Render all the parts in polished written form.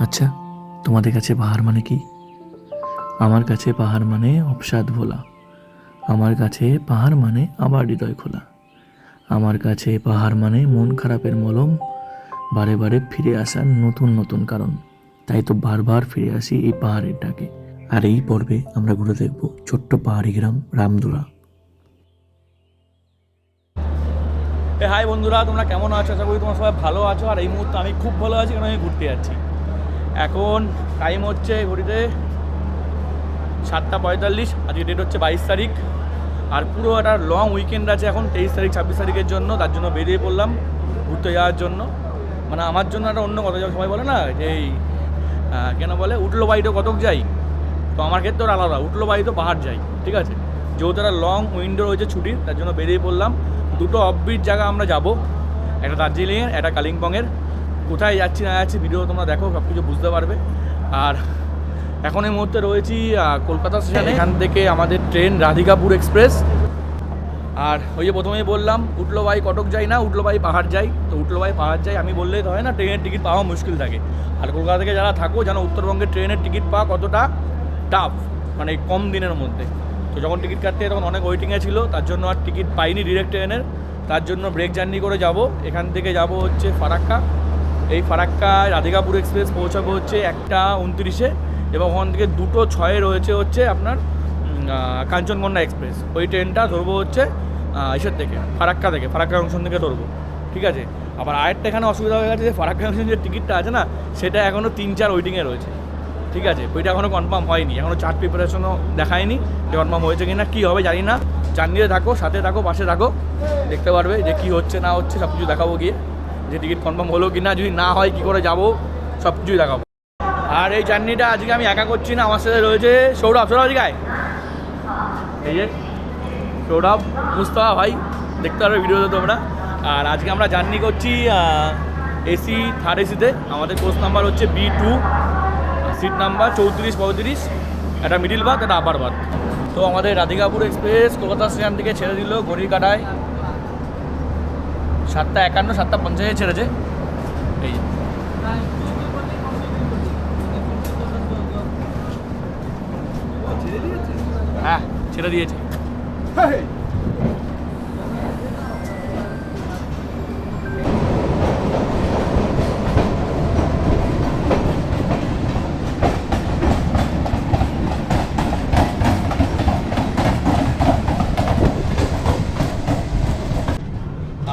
আচ্ছা, তোমাদের কাছে পাহাড় মানে কি? আমার কাছে পাহাড় মানে অবসাদ ভোলা। আমার কাছে পাহাড় মানে আবার হৃদয় খোলা। আমার কাছে পাহাড় মানে মন খারাপের মলম, বারে বারে ফিরে আসার নতুন নতুন কারণ। তাই তো বারবার ফিরে আসি এই পাহাড়ের ডাকে। আর এই পর্বে আমরা ঘুরে দেখব ছোট্ট পাহাড়ি গ্রাম রামদুরা। হাই বন্ধুরা, তোমরা কেমন আছো? আশা করি তোমরা সবাই ভালো আছো। আর এই মুহূর্তে আমি খুব ভালো আছি, কারণ আমি ঘুরতে যাচ্ছি। এখন টাইম হচ্ছে ঘড়িতে 7:45। আজকে ডেট হচ্ছে 22 তারিখ। আর পুরো একটা লং উইকেন্ড আছে এখন 23 তারিখ 26 তারিখের জন্য। তার জন্য বেরিয়ে পড়লাম ঘুরতে যাওয়ার জন্য। মানে আমার জন্য একটা অন্য কথা, যখন সবাই বলে না যে এই কেন বলে উঠলো বাড়িতে কতক যাই, তো আমার ক্ষেত্রে ওর আলাদা, উঠলো বাড়িতে পাহাড় যাই। ঠিক আছে, যেহেতু একটা লং উইন্ডো রয়েছে ছুটির, তার জন্য বেরিয়ে পড়লাম। দুটো অফবিট জায়গা আমরা যাব, একটা দার্জিলিংয়ের, একটা কালিম্পংয়ের। কোথায় যাচ্ছি না যাচ্ছি ভিডিও তোমরা দেখো, সব কিছু বুঝতে পারবে। আর এখন এই মুহূর্তে রয়েছি কলকাতা স্টেশনে। এখান থেকে আমাদের ট্রেন রাধিকাপুর এক্সপ্রেস। আর ওই যে প্রথমেই বললাম উঠলো বাই কটক যাই না, উঠলো বাই পাহাড় যাই। তো উঠলো বাই পাহাড় যাই আমি বললেই তো হয় না, ট্রেনের টিকিট পাওয়া মুশকিল থাকে। আর কলকাতা থেকে যারা থাকো জানো উত্তরবঙ্গের ট্রেনের টিকিট পাওয়া কতটা টাফ, মানে কম দিনের মধ্যে। তো যখন টিকিট কাটতে তখন অনেক ওয়েটিংয়ে ছিল, তার জন্য আর টিকিট পাইনি ডিরেক্ট ট্রেনের। তার জন্য ব্রেক জার্নি করে যাব। এখান থেকে যাব হচ্ছে ফারাক্কা। এই ফারাক্কায় রাধিকাপুর এক্সপ্রেস পৌঁছাবো হচ্ছে 1:29-এ, এবং ওখান থেকে 2:06 রয়েছে হচ্ছে আপনার কাঞ্চনকন্যা এক্সপ্রেস। ওই ট্রেনটা ধরবো হচ্ছে ইসের থেকে, ফারাক্কা জংশন থেকে ধরবো। ঠিক আছে, আবার আরেকটা এখানে অসুবিধা হয়ে গেছে যে ফারাক্কা জংশন যে টিকিটটা আছে না, সেটা এখনও 3-4 ওয়েটিংয়ে রয়েছে। ঠিক আছে, ওইটা এখনও কনফার্ম হয়নি, এখনও চার্ট প্রিপারেশনও দেখায়নি যে কনফার্ম হয়েছে কি না, কী হবে জানি না। জার্নিতে থাকো, সাথে থাকো, পাশে থাকো, দেখতে পারবে যে কী হচ্ছে না হচ্ছে, সব কিছু দেখাবো গিয়ে, যে টিকিট কনফার্ম হলো কি না, যদি না হয় কী করে যাবো, সব কিছুই দেখাবো। আর এই জার্নিটা আজকে আমি একা করছি না, আমার সাথে রয়েছে সৌরভ আজকে এই যে সৌরভ, মুস্তাফা ভাই, দেখতে পারবে ভিডিওতে তোমরা। আর আজকে আমরা জার্নি করছি এসি, থার্ড এসিতে। আমাদের কোচ নাম্বার হচ্ছে B2, সিট নাম্বার 34-35, একটা মিডিল বাথ, একটা আপার বাথ। তো আমাদের রাধিকাপুর এক্সপ্রেস কলকাতা স্টেশন থেকে ছেড়ে দিল ঘড়ির কাটায় 7:51, 7:50 ছেড়েছে। এই হ্যাঁ, ছেড়ে দিয়েছে।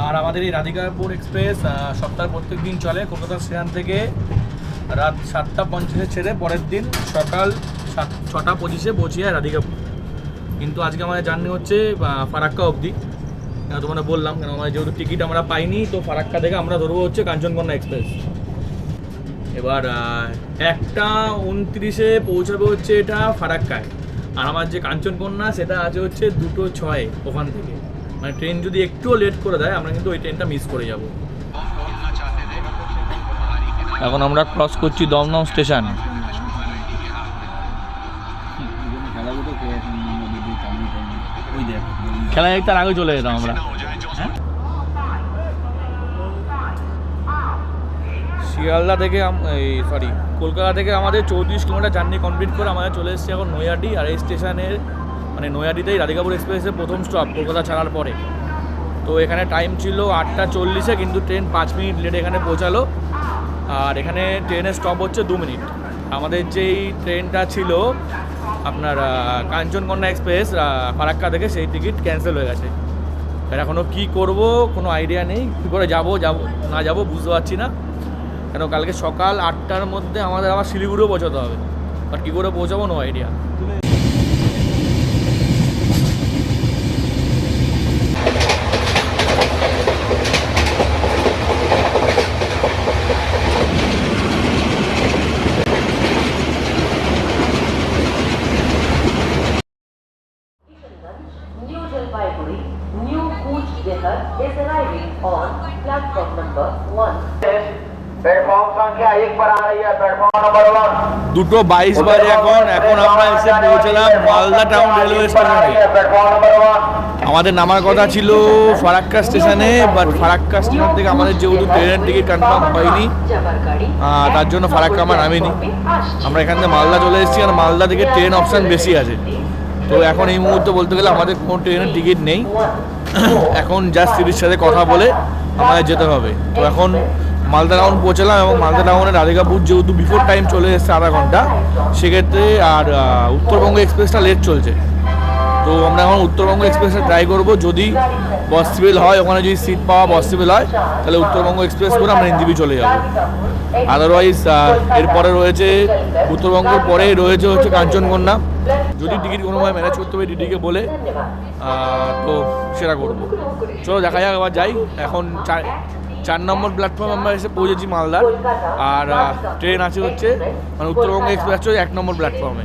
আর আমাদের এই রাধিকাপুর এক্সপ্রেস সপ্তাহে প্রত্যেক দিন চলে। কলকাতা স্টেশন থেকে রাত 7:50 ছেড়ে পরের দিন সকাল 6:25 পৌঁছে যায় রাধিকাপুর। কিন্তু আজকে আমাদের জার্নি হচ্ছে ফারাক্কা অবধি। তোমাকে বললাম কেন, আমাদের যেহেতু টিকিট আমরা পাইনি, তো ফারাক্কা থেকে আমরা ধরবো হচ্ছে কাঞ্চনকন্যা এক্সপ্রেস। এবার 1:29 পৌঁছাবে হচ্ছে এটা ফারাক্কায়। আর আমার যে কাঞ্চনকন্যা সেটা আছে হচ্ছে 2:06 ওখান থেকে। মানে ট্রেন যদি একটুও লেট করে দেয়, আমরা কিন্তু ওই ট্রেনটা মিস করে যাব। এখন আমরা ক্রস করছি দমদম স্টেশন। খেলা দেখতে আগে চলে যেতাম আমরা। শিয়ালদা থেকে কলকাতা থেকে আমাদের 34 কিলোমিটার জার্নি কমপ্লিট করে আমাদের চলে এসেছি এখন নৈহাটি। আর এই স্টেশনের মানে নৈহাটিতেই রাধিকাপুর এক্সপ্রেসের প্রথম স্টপ কলকাতা ছাড়ার পরে। তো এখানে টাইম ছিল 8:40, কিন্তু ট্রেন 5 মিনিট লেট এখানে পৌঁছালো। আর এখানে ট্রেনের স্টপ হচ্ছে 2 মিনিট। আমাদের যেই ট্রেনটা ছিল আপনার কাঞ্চনকন্যা এক্সপ্রেস ফারাক্কা থেকে, সেই টিকিট ক্যান্সেল হয়ে গেছে। এর এখনও কী করবো কোনো আইডিয়া নেই, কী করে যাবো না যাবো বুঝতে পারছি না। কেন কালকে সকাল 8টার মধ্যে আমাদের আবার শিলিগুড়িও পৌঁছাতে হবে, আর কী করে পৌঁছাবো no idea. New Jalpaiguri, New Coach Vihar is arriving on platform number 1. Platform संख्या 1 पर आ रही है प्लेटफॉर्म नंबर 1। 2:22 বাজে এখন আমরা এসে পৌঁছলাম মালদা টাউন রেলওয়ে স্টেশনে। Platform number 1। আমাদের নামার কথা ছিল ফারাক্কা স্টেশনে, বাট ফারাক্কা স্টেশন থেকে আমাদের যেহেতু ট্রেনের টিকিট কনফার্ম হয়নি, তার জন্য ফারাক্কা আমরা নামিনি। আমরা এখান থেকে মালদা চলে এসেছি, আর মালদা থেকে ট্রেন অপশান বেশি আছে। তো এখন এই মুহূর্তে বলতে গেলে আমাদের কোনো ট্রেনের টিকিট নেই। এখন জাস্ট সিরিজের সাথে কথা বলে আমাদের যেতে হবে। তো এখন মালদা টাউন পৌঁছলাম, এবং মালদা টাউনের রাধিকাপুর যেহেতু বিফোর টাইম চলে এসেছে আধা ঘন্টা, সেক্ষেত্রে আর উত্তরবঙ্গ এক্সপ্রেসটা লেট চলছে। তো আমরা এখন উত্তরবঙ্গ এক্সপ্রেসে ট্রাই করব, যদি পসিবল হয়, ওখানে যদি সিট পাওয়া পসিবল হয়, তাহলে উত্তরবঙ্গ এক্সপ্রেস করে আমরা এনজিবি চলে যাব। আদারওয়াইজ এরপরে রয়েছে উত্তরবঙ্গের পরে রয়েছে হচ্ছে কাঞ্চনকন্যা। যদি টিকিট কোনোভাবে ম্যানেজ করতে হবে ডিডিকে বলে, তো সেটা করবো। চলো দেখা যাক, আবার যাই। এখন 4 নম্বর প্ল্যাটফর্মে আমরা এসে পৌঁছেছি মালদার, আর ট্রেন আছে হচ্ছে মানে উত্তরবঙ্গ এক্সপ্রেস হচ্ছে 1 নম্বর প্ল্যাটফর্মে।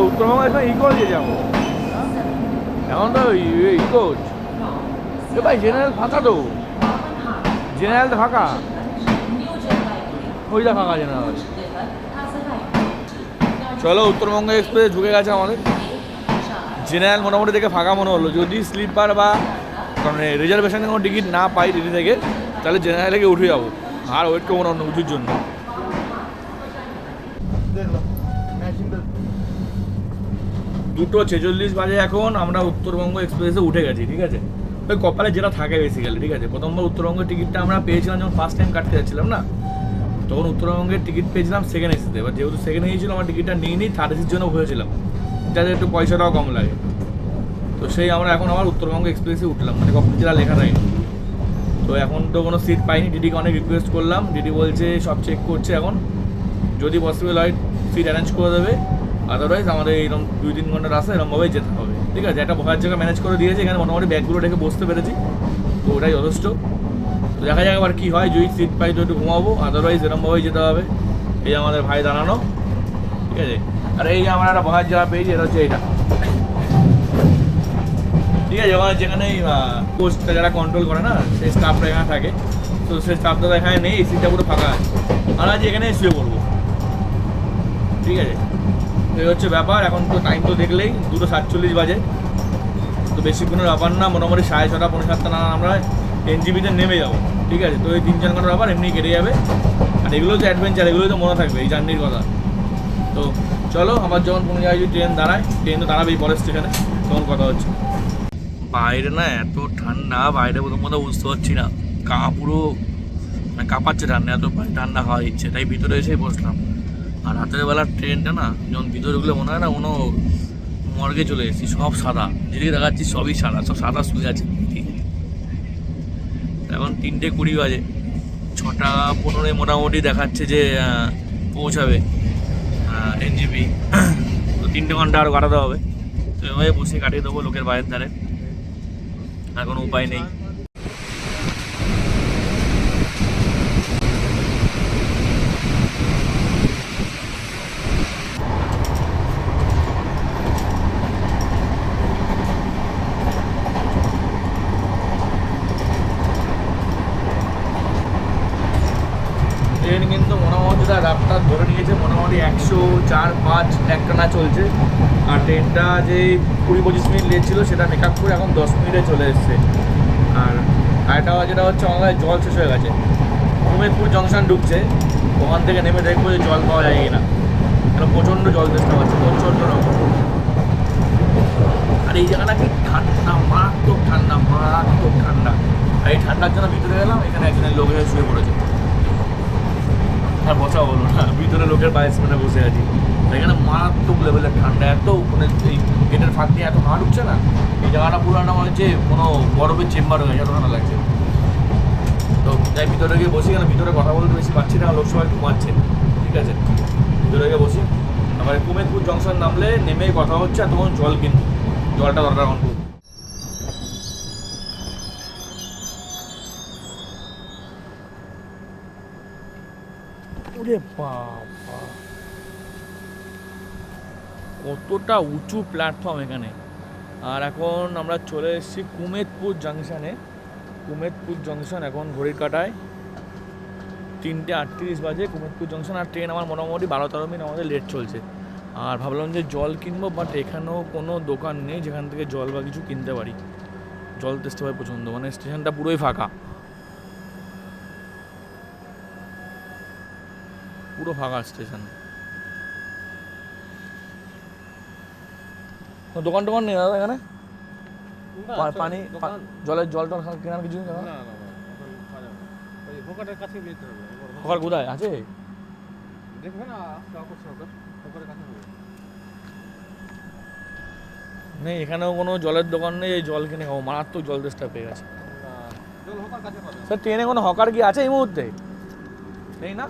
উত্তরবঙ্গ এখন ইকোজে যাবো, এখন তো ইকোজ ভাই, জেনারেল ফাঁকা, তো জেনারেল তো ফাঁকা, ওইটা ফাঁকা জেনারেল। চলো উত্তরবঙ্গ এক্সপ্রেস ঢুকে গেছে আমাদের। জেনারেল মোটামুটি দেখে ফাঁকা মনে হলো। যদি স্লিপার বা মানে রিজার্ভেশনে কোনো টিকিট না পাই দিদি থেকে, তাহলে জেনারেল থেকে উঠে যাবো, আর ওয়েট করবো না অন্য কিছুর জন্য। দুটো 46 বাজে এখন আমরা উত্তরবঙ্গ এক্সপ্রেসে উঠে গেছি, ঠিক আছে। ওই কপালে যেটা থাকে বেসিক্যালি, ঠিক আছে। প্রথমবার উত্তরবঙ্গের টিকিটটা আমরা পেয়েছিলাম যখন ফার্স্ট টাইম কাটতে যাচ্ছিলাম না, তখন উত্তরবঙ্গের টিকিট পেয়েছিলাম সেকেন্ড এসিতে। এবার যেহেতু সেকেন্ড এসি ছিল, আমার টিকিটটা নিয়ে থার্ড এসির জন্য হয়েছিলাম, যাতে একটু পয়সাটাও কম লাগে। তো সেই আমরা এখন আবার উত্তরবঙ্গ এক্সপ্রেসে উঠলাম, মানে কখন যেটা লেখা থাকে। তো এখন তো কোনো সিট পাইনি, ডিডিকে অনেক রিকোয়েস্ট করলাম, ডিডি বলছে সব চেক করছে এখন, যদি পসিবল হয় সিট অ্যারেঞ্জ করে দেবে, আদারওয়াইজ আমাদের এরকম 2-3 ঘন্টা রাস্তা এরকমভাবেই যেতে হবে, ঠিক আছে। একটা বসার জায়গা ম্যানেজ করে দিয়েছে, এখানে মোটামুটি ব্যাগগুলো রেখে বসতে পেরেছি, তো ওটাই যথেষ্ট। তো দেখা যাক আবার কী হয়, যদি সিট পাই তো একটু ঘুমাবো, আদারওয়াইজ এরকমভাবেই যেতে হবে। এই আমাদের ভাই দাঁড়ানো, ঠিক আছে। আর এই যে আমরা একটা বসার জায়গা পেয়েছি, এটা হচ্ছে এইটা, ঠিক আছে। ওখানে যেখানে পোস্টটা যারা কন্ট্রোল করে না, সেই স্টাফরা এখানে থাকে, তো সেই স্টাফটা এখানে নেই, এই সিটটা পুরো ফাঁকা আছে। আমরা আজ এখানে শুয়ে পড়বো, ঠিক আছে। এই হচ্ছে ব্যাপার। এখন তো টাইম তো দেখলেই 2:47 বাজে, তো বেশিক্ষণের ব্যাপার না। মোটামুটি 6:30 7:30 না আমরা এনজিবিতে নেমে যাবো, ঠিক আছে। তো এই 3-4 ঘন্টার ব্যাপার এমনি কেটে যাবে। আর এগুলো তো অ্যাডভেঞ্চার, এগুলো তো মনে থাকবে এই জার্নির কথা। তো চলো, আমার যখন কোনো জায়গায় যদি ট্রেন দাঁড়ায়, ট্রেন তো দাঁড়াবে এই পরের স্টেশনে, তখন কথা হচ্ছে। বাইরে না এত ঠান্ডা, বাইরে প্রথম কথা বুঝতে পারছি না, পুরো মানে কাঁপাচ্ছে ঠান্ডা, এত ঠান্ডা হাওয়া দিচ্ছে, তাই ভিতরে এসেই বসলাম। আর রাতের বেলার ট্রেনটা না, যখন ভিতরে ঢুকলে মনে হয় না কোনো মর্গে চলে এসেছি। সব সাদা, যেদিকে দেখাচ্ছি সবই সাদা, সব সাদা শুয়ে আছে। এখন 3:20 বাজে, 6:15 মোটামুটি দেখাচ্ছে যে পৌঁছাবে এনজিবি। তো 3 ঘন্টা আরও কাটাতে হবে, তো এভাবে বসে কাটিয়ে দেবো লোকের বাইরের ধারে, আর কোনো উপায় নেই। ট্রেন কিন্তু মোটামুটি রাতটা ধরে নিয়েছে, মোটামুটি 104-5 একটানা চলছে। আর ট্রেনটা যে 20-25 মিনিট লেট ছিল, সেটা মেকআপ করে এখন 10 মিনিটে চলে এসছে। আর আরেকটা যেটা হচ্ছে, আমাদের জল শেষ হয়ে গেছে। উমেদপুর জংশন ঢুকছে, ওখান থেকে নেমে দেখবো যে জল পাওয়া যায় কিনা, কেন প্রচণ্ড জল চেষ্টা পাচ্ছে, প্রচণ্ড রকম। আর এই জায়গাটা কি ঠান্ডা, মারাত্মক ঠান্ডা, মারাত্মক ঠান্ডা। আর এই ঠান্ডার জন্য ভিতরে গেলাম, এখানে একজনের লোক এসে শুয়ে পড়েছে, আর বসা হলো না, ভিতরে লোকের বাইরে মানে বসে আছি। এখানে মারাত্মক লেভেলের ঠান্ডা, এত মানে এই গেটের ফাঁক দিয়ে এত হাওয়া ঢুকছে না, এই জায়গাটা পুরো একটা মনে হচ্ছে কোনো বরফের চেম্বার হয়ে গেছে, এত ঠান্ডা লাগছে। তো তাই ভিতরে গিয়ে বসি, কেন ভিতরে কথা বলতে বেশি পাচ্ছি না, লোক সবাই ঘুমাচ্ছে, ঠিক আছে। ভিতরে গিয়ে বসি, আবার উমেদপুর জংশন নামলে নেমেই কথা হচ্ছে, আর তখন জল কিনবো, জলটা দরকার এখন খুব। ওরে বাবা, কতটা উঁচু প্ল্যাটফর্ম এখানে। আর এখন আমরা চলে এসেছি কুমেদপুর জাংশনে। কুমেদপুর জংশন এখন ঘড়ির কাঁটায় 3:38 বাজে কুমেদপুর জংশন। আর ট্রেন আমার মোটামুটি 12-13 মিনিট আমাদের লেট চলছে। আর ভাবলাম যে জল কিনবো, বাট এখানেও কোনো দোকান নেই যেখান থেকে জল বা কিছু কিনতে পারি। জল তেষ্টা হয় পছন্দ, মানে স্টেশনটা পুরোই ফাঁকা, পুরো ফাঁকা স্টেশন। দোকান টোকান নেই দাদা এখানে? পানি, জলের জল টল কেনার কিছু নেই? হকার কোথায় আছে? নেই এখানেও কোনো জলের দোকান নেই, এই জল কিনে খাবো, মারাত্মক জল তেষ্টা পেয়ে গেছে। স্যার ট্রেনে কোনো হকার কি আছে এই মুহূর্তে? নেই না?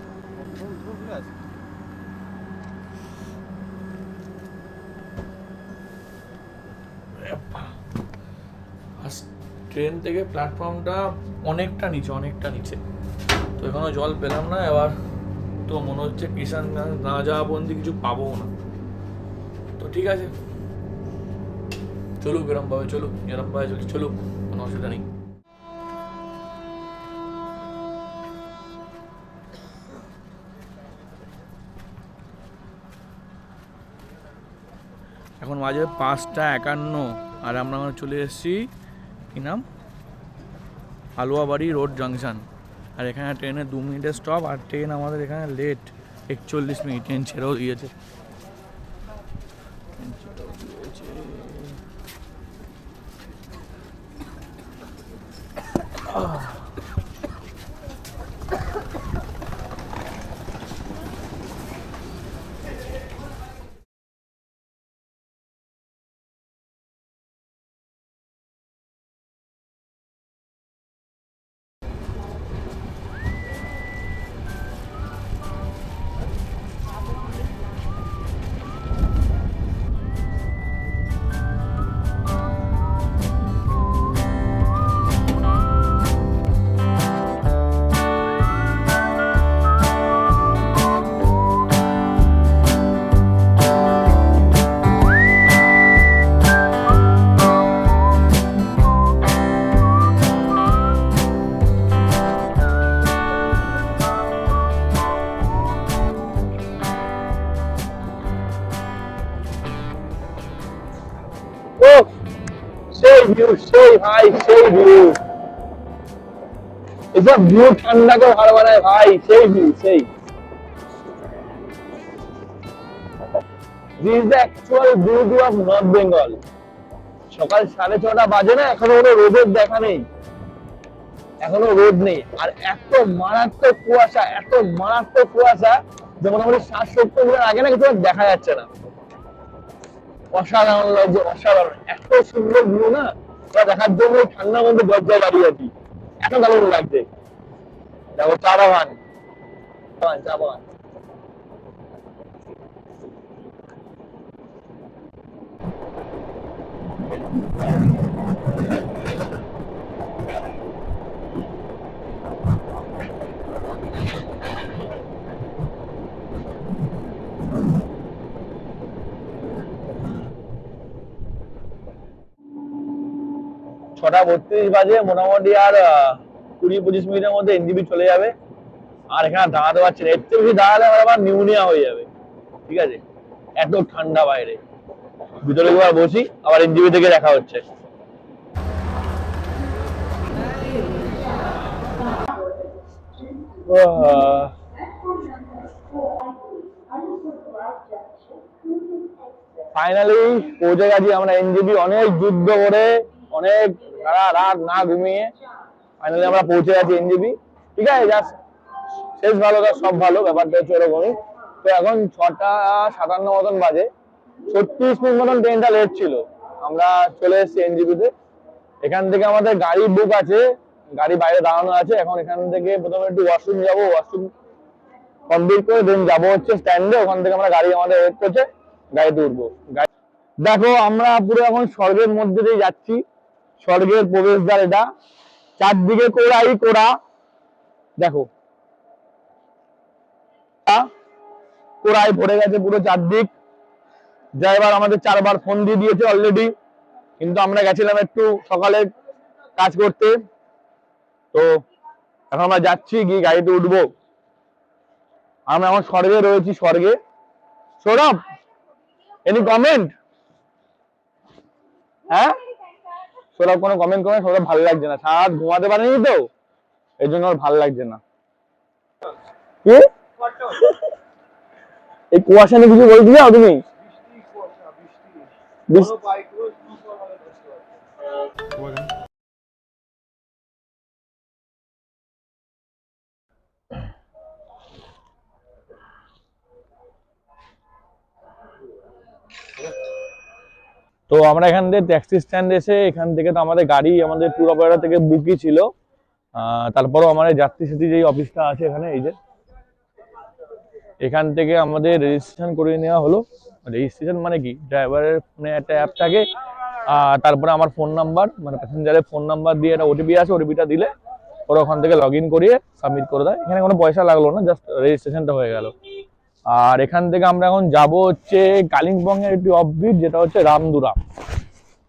ট্রেন থেকে প্ল্যাটফর্মটা অনেকটা নিচে, তো এখনো জল পেলাম না। এবার তো মনে হচ্ছে কিষানগঞ্জ না যাওয়া পর্যন্ত কিছু পাবো না। তো ঠিক আছে, চলুক এরমভাবে, চলুক, কোনো অসুবিধা নেই। এখন বাজে 5:51 আর আমরা চলে এসেছি কি নাম, হালুয়াবাড়ি রোড জাংশন। আর এখানে ট্রেনের 2 মিনিটের স্টপ, আর ট্রেন আমাদের এখানে লেট 41 মিনিট। ট্রেন ছেড়েও দিয়েছে। সেই ভিউ, সেই ভাই, সেই ভিউ, এসব ভিউ ঠান্ডা করে ভালো বানায় ভাই, সেই ভিউ, সেই। This is the actual beauty of North Bengal. সকাল 6:30 বাজে না, এখনো কোনো রোদের দেখা নেই, এখনো রোদ নেই। আর এত মারাত্মক কুয়াশা যে মোটামুটি 60-70 মিনিট আগে না কিছু দেখা যাচ্ছে না। অসাধারণ লাগছে, অসাধারণ, এত সুন্দর ভিউ না, দেখার জন্য ঠান্ডার মধ্যে দরজায় দাঁড়িয়ে আছি, এত দারুণ লাগছে। দেখো চা বাগান। ছটা 32 বাজে, মোটামুটি আর 20-25 মিনিটের মধ্যে এনজিবি চলে যাবে। আর এখানে দাঁড়াতে পারছি না, এর চেয়ে বেশি দাঁড়ালে আমার আবার নিউমোনিয়া হয়ে যাবে। ঠিক আছে, এত ঠান্ডা বাইরে। ভিতরে একবার বসি, আবার এনজিবি থেকে দেখা হচ্ছে। ফাইনালি পৌঁছে গেছি আমরা এনজিবি। অনেক যুদ্ধ করে, অনেক সারা রাত না ঘুমিয়ে ফাইনালি আমরা পৌঁছে গেছি এনজিবি। ঠিক আছে, জাস্ট শেষ ভালো, সব ভালো, ব্যাপারটা হচ্ছে এরকমই। তো এখন 6:57 মতন বাজে, 36 মিনিট মতন ট্রেনটা লেট ছিল। আমরা চলে এসেছি এনজিবিতে। এখান থেকে আমাদের গাড়ি বুক আছে, গাড়ি বাইরে দাঁড়ানো আছে। এখন এখান থেকে প্রথমে একটু ওয়াশরুম যাবো, ওয়াশরুম কমপ্লিট করে দেন যাবো হচ্ছে স্ট্যান্ডে। ওখান থেকে আমরা গাড়ি আমাদের ওয়েট করছে, গাড়িতে উঠবো। দেখো আমরা পুরো এখন স্বর্গের মধ্যে দিয়ে যাচ্ছি, স্বর্গের প্রবেশদ্বার এটা। চারদিকে কোড়াই কোড়া, দেখো কোড়ায় ভরে গেছে পুরো চারদিক। ড্রাইভার আমাদের 4 বার ফোন দিয়ে দিয়েছে অলরেডি, কিন্তু আমরা গেছিলাম একটু সকালে কাজ করতে। তো এখন আমরা যাচ্ছি, গিয়ে গাড়িতে উঠবো। আমরা এখন স্বর্গে রয়েছি, স্বর্গে। Sourav, any comment? হ্যাঁ, সৌরভ কোনো কমেন্ট করে? সৌরভ ভালো লাগছে না, সারা রাত ঘুমাতে পারেনি তো, এই জন্য ওর ভালো লাগছে না। কি এই কুয়াশা নিয়ে কিছু বলতে চাও তুমি? তো আমরা এখান থেকে ট্যাক্সি স্ট্যান্ড এসে, এখান থেকে তো আমাদের গাড়ি আমাদের ট্যুর অপারেটর থেকে বুকই ছিল। তারপরেও আমাদের যাত্রী সাথী যেই অফিসটা আছে এখানে, এই যে এখান থেকে আমাদের রেজিস্ট্রেশন করে নেওয়া হলো। রেজিস্ট্রেশন মানে কি, ড্রাইভারের মানে একটা অ্যাপ থাকে, তারপরে আমার ফোন নাম্বার, মানে প্যাসেঞ্জারের ফোন নাম্বার দিয়ে একটা ওটিপি আছে, ওটিপিটা দিলে ওরা ওখান থেকে লগ ইন করিয়ে সাবমিট করে দেয়। এখানে কোনো পয়সা লাগলো না, জাস্ট রেজিস্ট্রেশনটা হয়ে গেল। আর এখান থেকে আমরা এখন যাব হচ্ছে কালিম্পং এর একটি অফবিট, যেটা হচ্ছে রামদুরা।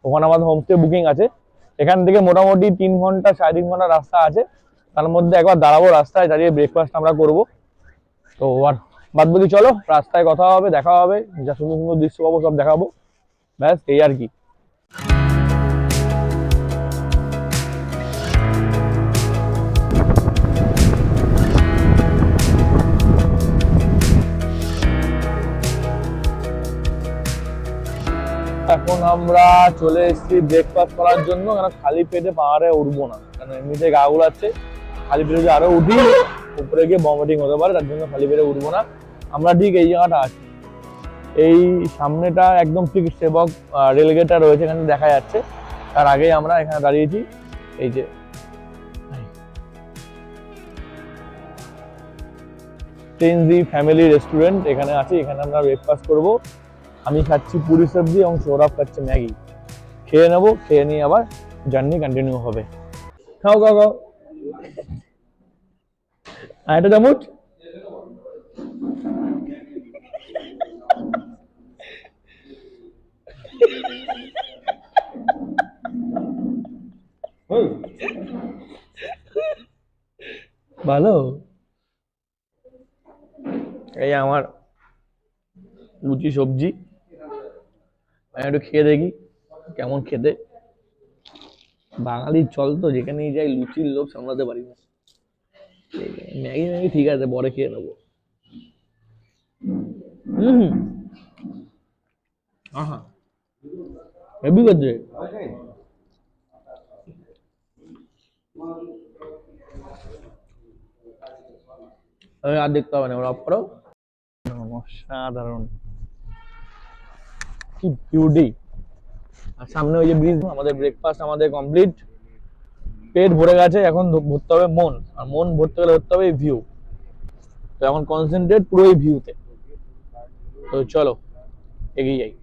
ওখানে আমাদের হোমস্টে বুকিং আছে। এখান থেকে মোটামুটি 3 ঘন্টা 3.5 ঘন্টা রাস্তা আছে। তার মধ্যে একবার দাঁড়াবো রাস্তায়, দাঁড়িয়ে ব্রেকফাস্ট আমরা করবো। তো আর বাদ বাকি চলো, রাস্তায় কথা হবে, দেখা হবে, যা সুন্দর সুন্দর দৃশ্য পাবো সব দেখাবো, ব্যাস এই আর কি। এখন আমরা চলে এসেছি ব্রেকফাস্ট করার জন্য, কারণ খালি পেটে পাহাড়ে উঠবো না, কারণ এমনিতে গা গুলাচ্ছে। খালি পেটে যদি আরো উঠি উপরে গিয়ে ভমিটিং হতে পারে, তার জন্য খালি পেটে উঠবো না। আমরা ঠিক এই জায়গাটা আছি, এই সামনেটা একদম ঠিক সেবক রেলগেটটা রয়েছে, এখানে দেখা যাচ্ছে। তার আগেই আমরা এখানে দাঁড়িয়েছি, এই যে টেনজি ফ্যামিলি রেস্টুরেন্ট এখানে আছে। এখানে আমরা ব্রেকফাস্ট করবো। আমি খাচ্ছি পুরি সবজি এবং সৌরভ খাচ্ছে ম্যাগি। খেয়ে নেবো, খেয়ে নিয়ে আবার জার্নি কন্টিনিউ হবে। খাও খাও খাও, একটা চামচ। ভালো, এই আমার লুচি সবজি, আমি একটু খেয়ে দেখি কেমন খেতে। বাঙালির চল তো, যেখানেই যাই লুচির লোভ সামলাতে পারি না। ম্যাগি ম্যাগি ঠিক আছে, পরে খেয়ে নেবো। আহা, হেভি করছে। আর দেখতে হবে না, ওরা অফ করো। অসাধারণ, কি বিউটি। আর সামনে ওই যে ব্রিজ। আমাদের ব্রেকফাস্ট আমাদের কমপ্লিট, পেট ভরে গেছে। এখন ভরতে হবে মন, আর মন ভরতে গেলে ধরতে হবে ভিউ। তো এখন কনসেন্ট্রেট পুরো এই ভিউতে। তো চলো এগিয়ে যাই।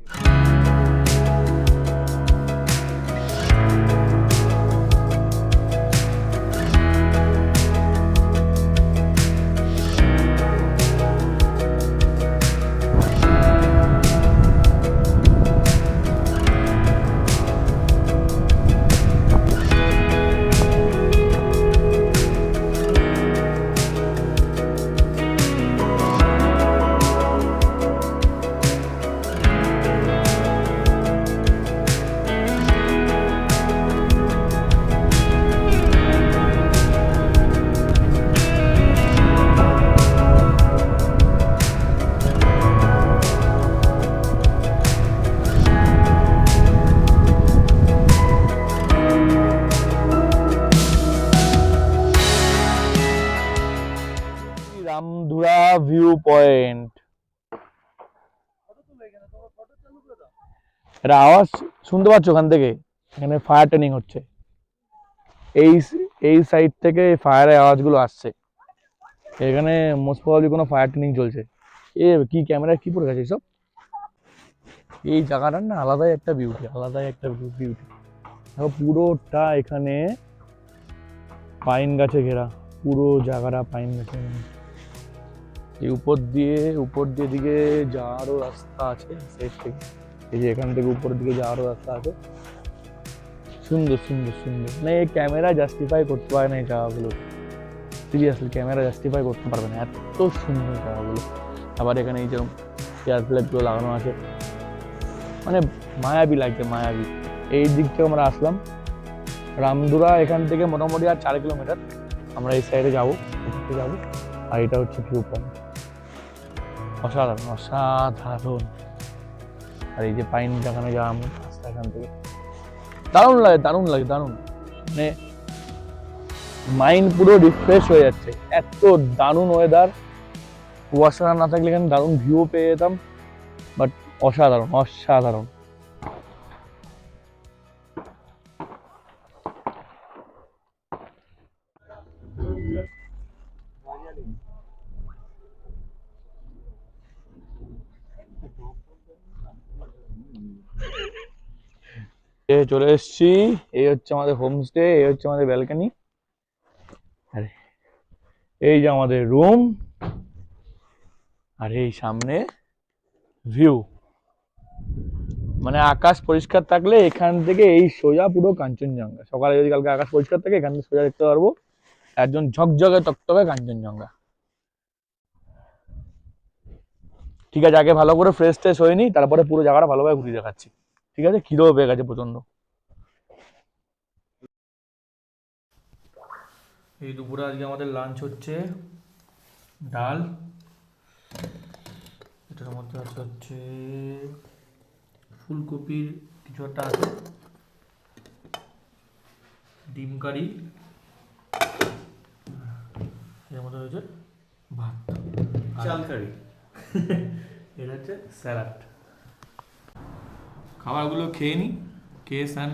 Ramdhura view point. এটা আওয়াজ শুনতে পাচ্ছ ওখান থেকে? এখানে ফায়ার ট্রেনিং হচ্ছে, এই সাইড থেকে ফায়ারের আওয়াজগুলো আসছে। এখানে মোস্ট প্রবাবলি কোনো ফায়ার ট্রেনিং চলছে। এ কি ক্যামেরা কি পড়ে গেছে সব। এই জায়গাটার না আলাদাই একটা বিউটি, আলাদাই একটা বিউটি। দেখো পুরোটা এখানে পাইন গাছে ঘেরা, পুরো জায়গাটা পাইন গাছে ঘেরা। এই উপর দিয়ে দিকে যাওয়ারও রাস্তা আছে শেষ থেকে। এই যে এখান থেকে উপরের দিকে যাওয়ারও রাস্তা আছে। সুন্দর সুন্দর সুন্দর, মানে এই ক্যামেরা জাস্টিফাই করতে পারে না এই জায়গাগুলো, সিরিয়াসলি ক্যামেরা জাস্টিফাই করতে পারবে না, এত সুন্দর জায়গাগুলো। আবার এখানে এই যেরকম এয়ার ফ্ল্যাগগুলো লাগানো আছে, মানে মায়াবী লাগছে, মায়াবী। এই দিক থেকে আমরা আসলাম রামধুরা, এখান থেকে মোটামুটি আর 4 কিলোমিটার। আমরা এই সাইডে যাবো, আর এটা হচ্ছে ভিউ পয়েন্ট। অসাধারণ অসাধারণ। আর এই যে পাইন বাগানে যাওয়া আমি রাস্তা, এখান থেকে দারুণ লাগে, দারুণ লাগে, দারুণ। মানে মাইন্ড পুরো রিফ্রেশ হয়ে যাচ্ছে, এত দারুণ ওয়েদার। কুয়াশা না থাকলে এখানে দারুণ ভিউ পেয়ে যেতাম, বাট অসাধারণ অসাধারণ। চলে এসছি, এই হচ্ছে আমাদের হোমস্টে, এই হচ্ছে আমাদের ব্যালকনি, আরে এই যে আমাদের রুম, আর এই সামনে ভিউ। মানে আকাশ পরিষ্কার থাকলে এখান থেকে এই সোজা পুরো কাঞ্চনজঙ্ঘা। সকালে যদি কালকে আকাশ পরিষ্কার থাকে এখান থেকে সোজা দেখতে পারবো একজন ঝকঝকে তকতকে কাঞ্চনজঙ্ঘা। ঠিক আছে, আগে ভালো করে ফ্রেশ ট্রেশ হয়নি, তারপরে পুরো জায়গাটা ভালোভাবে ঘুরে দেখাচ্ছি। ঠিক আছে, খিদেও পেয়ে গেছে প্রচন্ড। এই দুপুরে আজকে আমাদের লাঞ্চ হচ্ছে ডাল, এটার মধ্যে আছে হচ্ছে ফুলকপির কিছু একটা আছে, ডিম কারি, এর মধ্যে হয়েছে ভাত, চাল কারি, এটা হচ্ছে স্যালাড। খাবারগুলো খেয়ে নিই, খেয়ে স্নান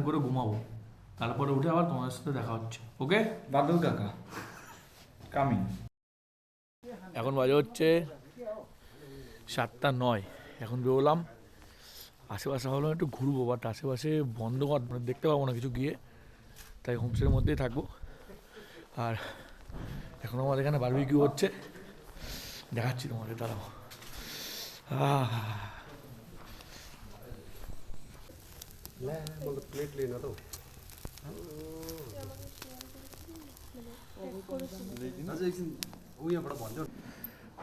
করে ঘুমাবো, তারপরে উঠে আবার তোমাদের সাথে দেখা হচ্ছে। ওকে বাদল কাকা কামিং। এখন বাজে হচ্ছে 7:09। এখন বেরোলাম, আশেপাশে ভাবলাম একটু ঘুরবো, বাট আশেপাশে বন্ধ কর, মানে দেখতে পাবো না কিছু গিয়ে, তাই হোমস্টের মধ্যেই থাকবো। আর এখন আমাদের এখানে বারবিকিউ হচ্ছে, দেখাচ্ছি তোমাদের, দাঁড়াও।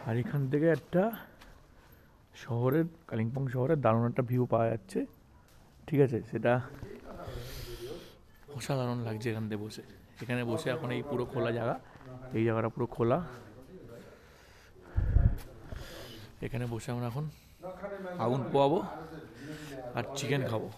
আর এখান থেকে একটা শহরের, কালিম্পং শহরের দারুণ একটা ভিউ পাওয়া যাচ্ছে। ঠিক আছে, সেটা অসাধারণ লাগছে এখান থেকে বসে। এখানে বসে এখন এই পুরো খোলা জায়গা, এই জায়গাটা পুরো খোলা, এখানে বসে আমরা এখন আগুন পোয়াবো আর চিকেন খাবো।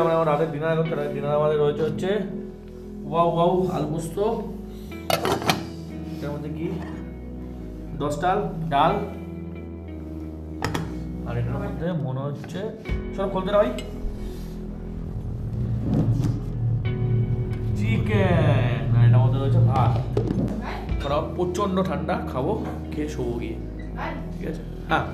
আমরা এখন রাতের ডিনার করতে, ডিনার আমাদের রয়েছে হচ্ছে ওয়াও আলু পোস্ত, এটার মধ্যে কি 10টা ডাল, আর এটার মধ্যে মনে হচ্ছে সব খুলতে না ভাই, চিকেন, আর এটার মধ্যে রয়েছে ভাত। ওরা প্রচন্ড ঠান্ডা, খাবো, খেয়ে শোবো গিয়ে। ঠিক আছে, হ্যাঁ।